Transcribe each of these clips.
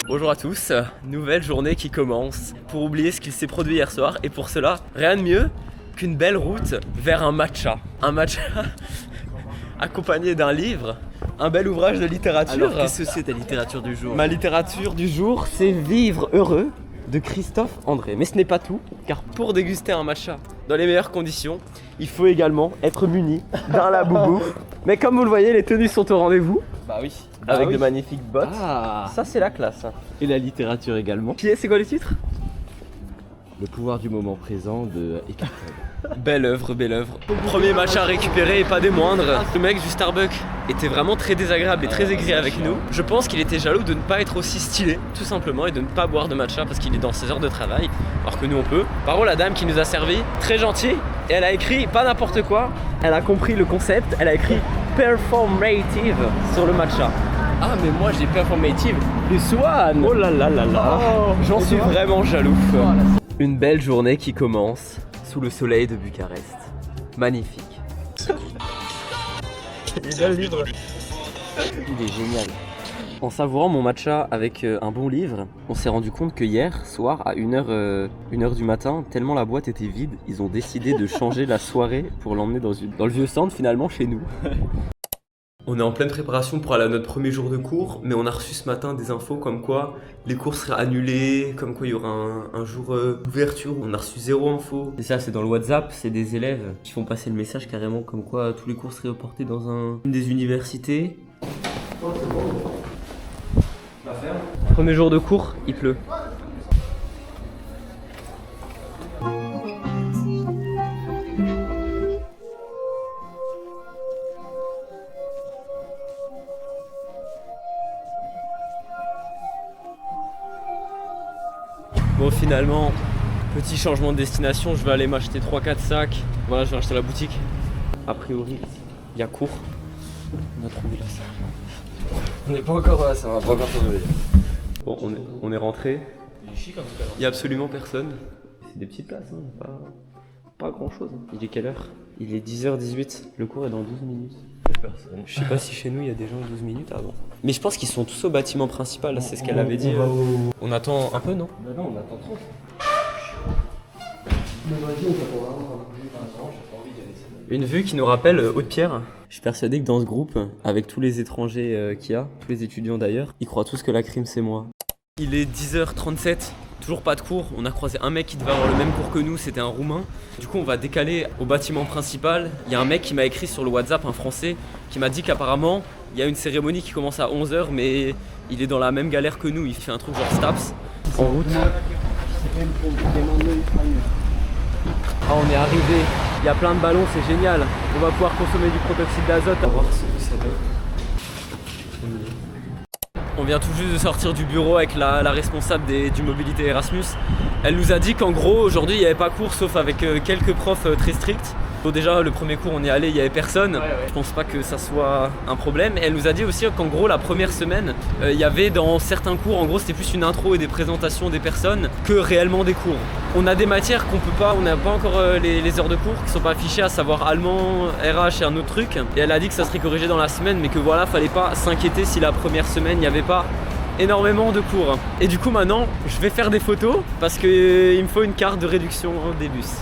Bonjour à tous, nouvelle journée qui commence pour oublier ce qu'il s'est produit hier soir et pour cela, rien de mieux qu'une belle route vers un matcha. Un matcha accompagné d'un livre, un bel ouvrage de littérature. Alors qu'est-ce que c'est ta littérature du jour? Ma littérature du jour, c'est Vivre heureux de Christophe André. Mais ce n'est pas tout, car pour déguster un matcha dans les meilleures conditions, il faut également être muni d'un laboubou. Mais comme vous le voyez, les tenues sont au rendez-vous. Bah oui. Avec de magnifiques bottes. Ah. Ça c'est la classe. Et la littérature également. C'est quoi le titre? Le pouvoir du moment présent de Eckhart Tolle. Belle œuvre, belle œuvre. Premier match à récupérer et pas des moindres. Le mec du Starbucks était vraiment très désagréable et très aigri avec nous. Je pense qu'il était jaloux de ne pas être aussi stylé, tout simplement, et de ne pas boire de matcha parce qu'il est dans ses heures de travail, alors que nous on peut. Par contre, la dame qui nous a servi, très gentille, et elle a écrit pas n'importe quoi. Elle a compris le concept, elle a écrit performative sur le matcha. Ah mais moi j'ai performative le Swan. Oh là là là là. J'en suis vraiment jaloux. Une belle journée qui commence sous le soleil de Bucarest. Magnifique. Il est bien le livre. Il est génial. En savourant mon matcha avec un bon livre, on s'est rendu compte que hier soir à 1h du matin, tellement la boîte était vide, ils ont décidé de changer la soirée pour l'emmener dans le vieux centre finalement chez nous. On est en pleine préparation pour aller à notre premier jour de cours, mais on a reçu ce matin des infos comme quoi les cours seraient annulés, comme quoi il y aura un jour d'ouverture. On a reçu zéro info. Et ça, c'est dans le WhatsApp, c'est des élèves qui font passer le message carrément comme quoi tous les cours seraient reportés dans une des universités. Oh, c'est bon. La ferme. Premier jour de cours, il pleut. Bon, finalement, petit changement de destination, je vais aller m'acheter 3-4 sacs. Voilà, je vais acheter à la boutique. A priori, il y a cours. On a trouvé la salle. On n'est pas encore ça va pas encore trouver. Bon, on est rentré. Il n'y a absolument personne. C'est des petites places, hein, pas grand chose. Il est quelle heure? Il est 10h18, le cours est dans 12 minutes. Personne. Je sais pas si chez nous il y a des gens 12 minutes avant. Mais je pense qu'ils sont tous au bâtiment principal, c'est ce qu'elle avait dit. On attend un peu, non? Bah non, on attend trop. Une vue qui nous rappelle Haute-Pierre. Je suis persuadé que dans ce groupe, avec tous les étrangers qu'il y a, tous les étudiants d'ailleurs, ils croient tous que la crime c'est moi. Il est 10h37, toujours pas de cours. On a croisé un mec qui devait avoir le même cours que nous, c'était un Roumain. Du coup on va décaler au bâtiment principal. Il y a un mec qui m'a écrit sur le WhatsApp, un Français, qui m'a dit qu'apparemment il y a une cérémonie qui commence à 11h, mais il est dans la même galère que nous, il fait un truc genre Staps. En route. Ah, on est arrivé, il y a plein de ballons, c'est génial. On va pouvoir consommer du protoxyde d'azote. On va voir ce que ça donne. On vient tout juste de sortir du bureau avec la responsable du Mobilité Erasmus. Elle nous a dit qu'en gros aujourd'hui il n'y avait pas cours sauf avec quelques profs très stricts. Bon, déjà le premier cours on y est allé, il n'y avait personne. Je pense pas que ça soit un problème. Et elle nous a dit aussi qu'en gros la première semaine il y avait dans certains cours, en gros c'était plus une intro et des présentations des personnes que réellement des cours. On a des matières qu'on peut pas, on n'a pas encore les heures de cours qui sont pas affichées, à savoir allemand, RH et un autre truc. Et elle a dit que ça serait corrigé dans la semaine, mais que voilà, fallait pas s'inquiéter si la première semaine il n'y avait pas énormément de cours. Et du coup maintenant je vais faire des photos parce qu'il me faut une carte de réduction des bus.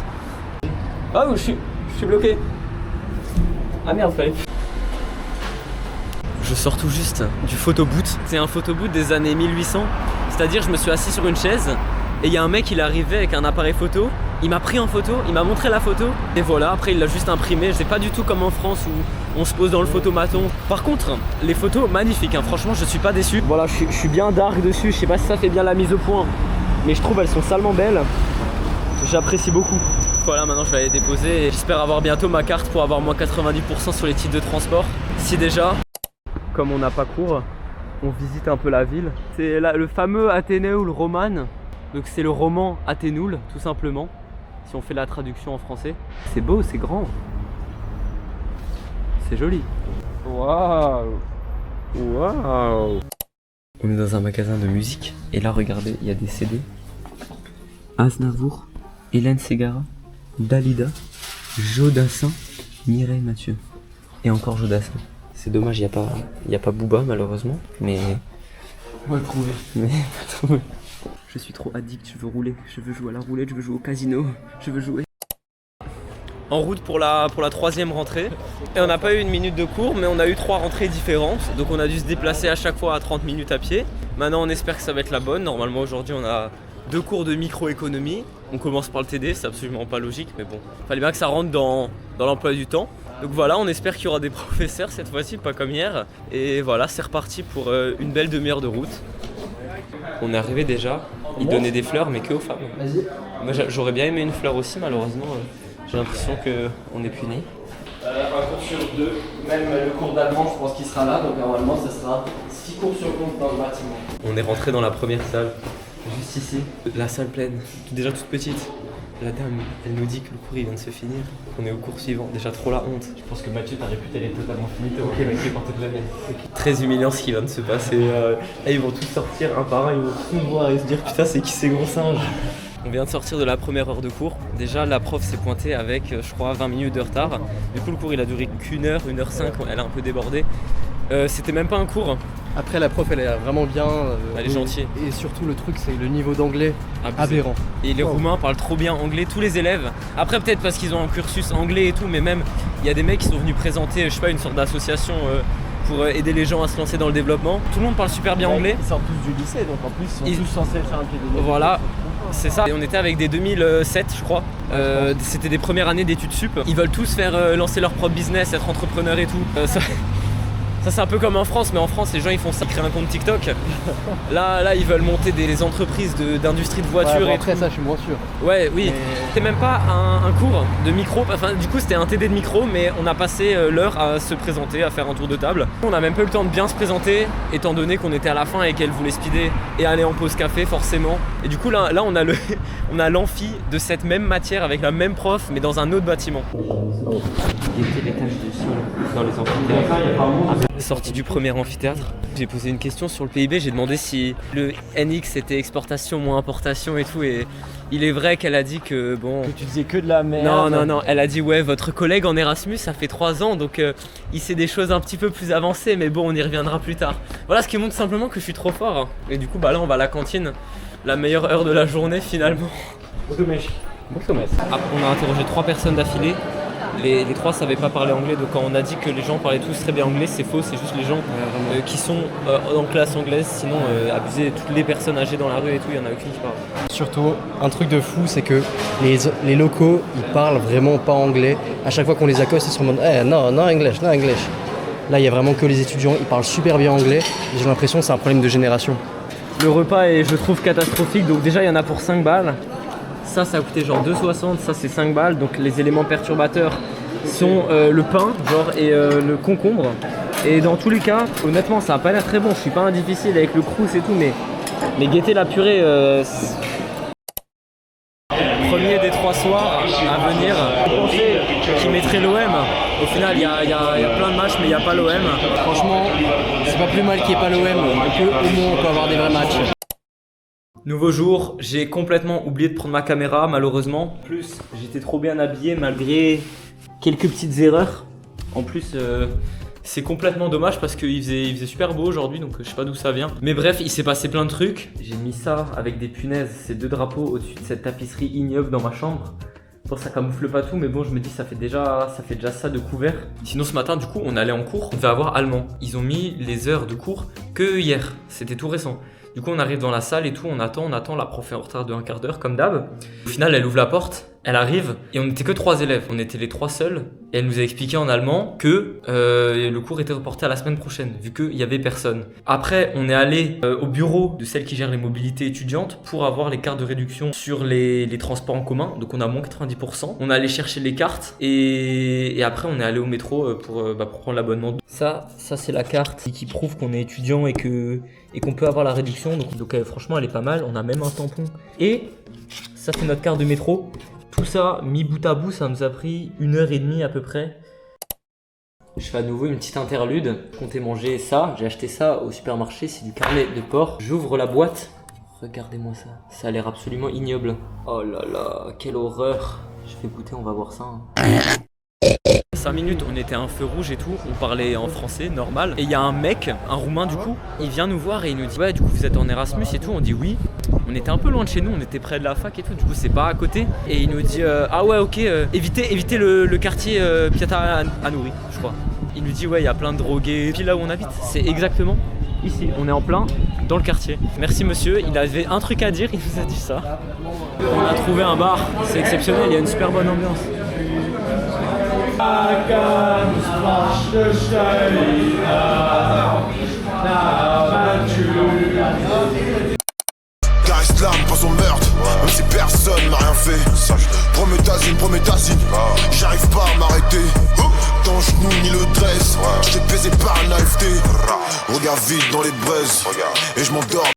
Ah je suis bloqué. Ah merde, fallait. Je sors tout juste du photoboot. C'est un photoboot des années 1800. C'est-à-dire je me suis assis sur une chaise et il y a un mec, il est arrivé avec un appareil photo. Il m'a pris en photo, il m'a montré la photo. Et voilà, après il l'a juste imprimé. C'est pas du tout comme en France où on se pose dans le photomaton. Par contre, les photos magnifiques, hein. Franchement je suis pas déçu. Voilà, je suis bien dark dessus. Je sais pas si ça fait bien la mise au point, mais je trouve elles sont salement belles. J'apprécie beaucoup. Voilà, maintenant je vais aller déposer et j'espère avoir bientôt ma carte pour avoir moins 90% sur les titres de transport. Si déjà, comme on n'a pas cours, on visite un peu la ville. C'est le fameux Athénéoul Roman. Donc c'est le roman Athénoul tout simplement, si on fait la traduction en français. C'est beau, c'est grand. C'est joli. Waouh. Waouh. On est dans un magasin de musique et là regardez, il y a des CD. Aznavour, Hélène Ségara, Dalida, Jodassin, Mireille Mathieu. Et encore Jodassin. C'est dommage, il n'y a pas Booba malheureusement, mais On va trouver. Mais pas trouver. Je suis trop addict, je veux rouler. Je veux jouer à la roulette, je veux jouer au casino. Je veux jouer. En route pour la troisième rentrée. Et on n'a pas eu une minute de cours, mais on a eu 3 rentrées différentes. Donc on a dû se déplacer à chaque fois à 30 minutes à pied. Maintenant on espère que ça va être la bonne. Normalement aujourd'hui on a 2 cours de microéconomie. On commence par le TD, c'est absolument pas logique, mais bon. Fallait bien que ça rentre dans l'emploi du temps. Donc voilà, on espère qu'il y aura des professeurs cette fois-ci, pas comme hier. Et voilà, c'est reparti pour une belle demi-heure de route. On est arrivé déjà, ils donnaient des fleurs, mais que aux femmes. Moi j'aurais bien aimé une fleur aussi, malheureusement. J'ai l'impression qu'on est puni. Un cours sur 2, même le cours d'allemand, je pense qu'il sera là, donc normalement ça sera 6 cours sur compte dans le bâtiment. On est rentré dans la première salle, juste ici, la salle pleine, déjà toute petite. La dame, elle nous dit que le cours il vient de se finir, qu'on est au cours suivant, déjà trop la honte. Je pense que Mathieu, ta répute elle est totalement finie, t'es ok mec, c'est pour toute l'année. Très humiliant ce qui vient de se passer. Là, ils vont tous sortir un par un, ils vont tous nous voir et se dire putain c'est qui ces gros singes. On vient de sortir de la première heure de cours. Déjà la prof s'est pointée avec je crois 20 minutes de retard. Du coup le cours il a duré qu'une heure, 1h05, elle a un peu débordé. C'était même pas un cours. Après la prof elle est vraiment bien. Elle est gentille. Et surtout le truc c'est le niveau d'anglais aberrant. Et les Roumains parlent trop bien anglais, tous les élèves. Après peut-être parce qu'ils ont un cursus anglais et tout, mais même il y a des mecs qui sont venus présenter, je sais pas, une sorte d'association pour aider les gens à se lancer dans le développement. Tout le monde parle super bien anglais. Ils sortent tous du lycée, donc en plus ils sont tous censés faire un pied de nez. Voilà. C'est ça, et on était avec des 2007 je crois, c'était des premières années d'études sup. Ils veulent tous faire lancer leur propre business, être entrepreneurs et tout. Ça c'est un peu comme en France, mais en France les gens ils font ça, ils créent un compte TikTok. Là ils veulent monter des entreprises d'industrie de voitures bon, et après tout. ça je suis moins sûr. Ouais, oui. Mais... C'était même pas un cours de micro, enfin du coup c'était un TD de micro, mais on a passé l'heure à se présenter, à faire un tour de table. On n'a même pas eu le temps de bien se présenter, étant donné qu'on était à la fin et qu'elle voulait speeder et aller en pause café forcément. Et du coup là on a on a l'amphi de cette même matière avec la même prof, mais dans un autre bâtiment. L'étage du sol dans les amphithéâtres. Sortie du premier amphithéâtre, j'ai posé une question sur le PIB, j'ai demandé si le NX était exportation moins importation et tout, et il est vrai qu'elle a dit que bon... Que tu disais que de la merde. Non, elle a dit ouais, votre collègue en Erasmus ça fait 3 ans, donc il sait des choses un petit peu plus avancées, mais bon on y reviendra plus tard. Voilà, ce qui montre simplement que je suis trop fort, hein. Et du coup bah là on va à la cantine, la meilleure heure de la journée finalement. Après, on a interrogé 3 personnes d'affilée. Les 3 savaient pas parler anglais, donc quand on a dit que les gens parlaient tous très bien anglais, c'est faux, c'est juste les gens qui sont en classe anglaise, sinon abusés, toutes les personnes âgées dans la rue et tout, il y en a aucune qui parle. Surtout, un truc de fou, c'est que les locaux, ils parlent vraiment pas anglais. À chaque fois qu'on les accoste, ils sont en mode no English, no English. Là, il y a vraiment que les étudiants, ils parlent super bien anglais. Et j'ai l'impression que c'est un problème de génération. Le repas est, je trouve, catastrophique, donc déjà il y en a pour 5 balles. Ça a coûté genre 2,60, ça c'est 5 balles, donc les éléments perturbateurs sont le pain genre et le concombre. Et dans tous les cas, honnêtement ça a pas l'air très bon, je suis pas un difficile avec le crous et tout, mais guetter la purée, premier des 3 soirs à venir, je pensais qu'ils mettraient l'OM. Au final il y a plein de matchs mais il n'y a pas l'OM. Franchement, c'est pas plus mal qu'il n'y ait pas l'OM, au moins on peut avoir des vrais matchs. Nouveau jour, j'ai complètement oublié de prendre ma caméra malheureusement. En plus, j'étais trop bien habillé malgré quelques petites erreurs. En plus, c'est complètement dommage parce qu'il faisait super beau aujourd'hui, donc je sais pas d'où ça vient. Mais bref, il s'est passé plein de trucs. J'ai mis ça avec des punaises, ces 2 drapeaux au-dessus de cette tapisserie ignoble dans ma chambre. Bon, ça camoufle pas tout, mais bon, je me dis ça fait déjà ça de couvert. Sinon, ce matin, du coup, on allait en cours, on devait avoir allemand. Ils ont mis les heures de cours que hier, c'était tout récent. Du coup, on arrive dans la salle et tout, on attend, la prof est en retard de 1/4 d'heure comme d'hab. Au final, elle ouvre la porte, elle arrive et on n'était que 3 élèves, on était les 3 seuls. Et elle nous a expliqué en allemand que le cours était reporté à la semaine prochaine, vu qu'il y avait personne. Après, on est allé au bureau de celle qui gère les mobilités étudiantes pour avoir les cartes de réduction sur les transports en commun. Donc on a moins 90%. On est allé chercher les cartes et après on est allé au métro pour prendre l'abonnement. Ça c'est la carte qui prouve qu'on est étudiant et qu'on peut avoir la réduction. Donc franchement elle est pas mal, on a même un tampon. Et ça c'est notre carte de métro. Tout ça, mis bout à bout, ça nous a pris 1h30 à peu près. Je fais à nouveau une petite interlude. Je comptais manger ça, j'ai acheté ça au supermarché, c'est du carnet de porc. J'ouvre la boîte, regardez-moi ça, ça a l'air absolument ignoble. Oh là là, quelle horreur. Je vais goûter, on va voir ça. 5 minutes, on était à un feu rouge et tout, on parlait en français, normal. Et il y a un mec, un Roumain du coup, il vient nous voir et il nous dit ouais du coup vous êtes en Erasmus et tout, on dit oui. On était un peu loin de chez nous, on était près de la fac et tout, du coup c'est pas à côté. Et il nous dit ah ouais ok, évitez le quartier Piata Anouri, je crois. Il nous dit ouais il y a plein de drogués. Puis là où on habite, c'est exactement ici, on est en plein dans le quartier. Merci monsieur, il avait un truc à dire, il nous a dit ça. On a trouvé un bar, c'est exceptionnel, il y a une super bonne ambiance. Caresse l'âme, pas son meurtre, même si personne n'a rien fait. Prométhazine, j'arrive pas à m'arrêter. Ton genou ni le dresse, j't'ai baisé par un AFT. Regarde vide dans les braises, et je m'endors.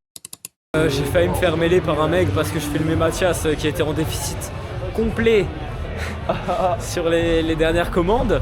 J'ai failli me faire mêler par un mec parce que je filmais Mathias qui était en déficit complet sur les dernières commandes.